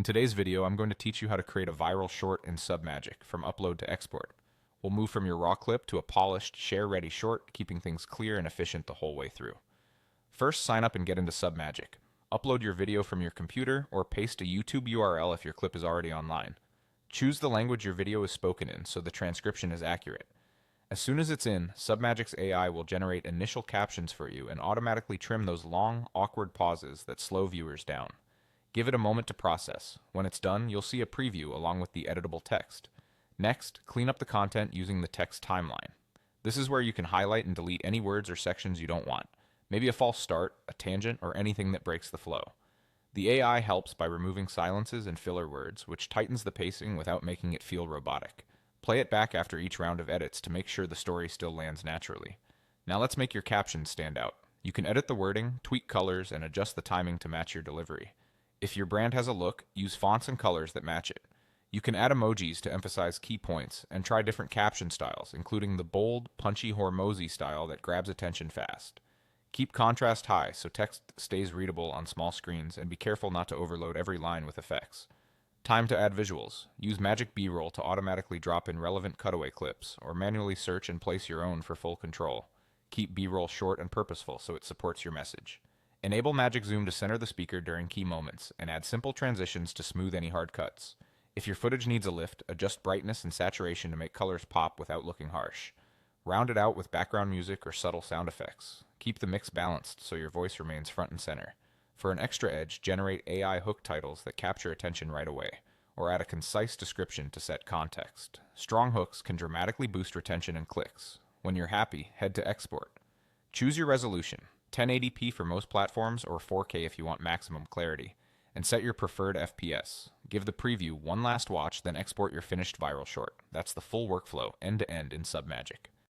In today's video, I'm going to teach you how to create a viral short in Submagic from upload to export. We'll move from your raw clip to a polished, share-ready short, keeping things clear and efficient the whole way through. First, sign up and get into Submagic. Upload your video from your computer or paste a YouTube URL if your clip is already online. Choose the language your video is spoken in so the transcription is accurate. As soon as it's in, Submagic's AI will generate initial captions for you and automatically trim those long, awkward pauses that slow viewers down. Give it a moment to process. When it's done, you'll see a preview along with the editable text. Next, clean up the content using the text timeline. This is where you can highlight and delete any words or sections you don't want. Maybe a false start, a tangent, or anything that breaks the flow. The AI helps by removing silences and filler words, which tightens the pacing without making it feel robotic. Play it back after each round of edits to make sure the story still lands naturally. Now let's make your captions stand out. You can edit the wording, tweak colors, and adjust the timing to match your delivery. If your brand has a look, use fonts and colors that match it. You can add emojis to emphasize key points and try different caption styles, including the bold, punchy Hormozy style that grabs attention fast. Keep contrast high so text stays readable on small screens, and be careful not to overload every line with effects. Time to add visuals. Use Magic B-roll to automatically drop in relevant cutaway clips, or manually search and place your own for full control. Keep B-roll short and purposeful so it supports your message. Enable Magic Zoom to center the speaker during key moments, and add simple transitions to smooth any hard cuts. If your footage needs a lift, adjust brightness and saturation to make colors pop without looking harsh. Round it out with background music or subtle sound effects. Keep the mix balanced so your voice remains front and center. For an extra edge, generate AI hook titles that capture attention right away, or add a concise description to set context. Strong hooks can dramatically boost retention and clicks. When you're happy, head to export. Choose your resolution, 1080p for most platforms or 4K if you want maximum clarity, and set your preferred FPS. Give the preview one last watch, then export your finished viral short. That's the full workflow, end to end in Submagic.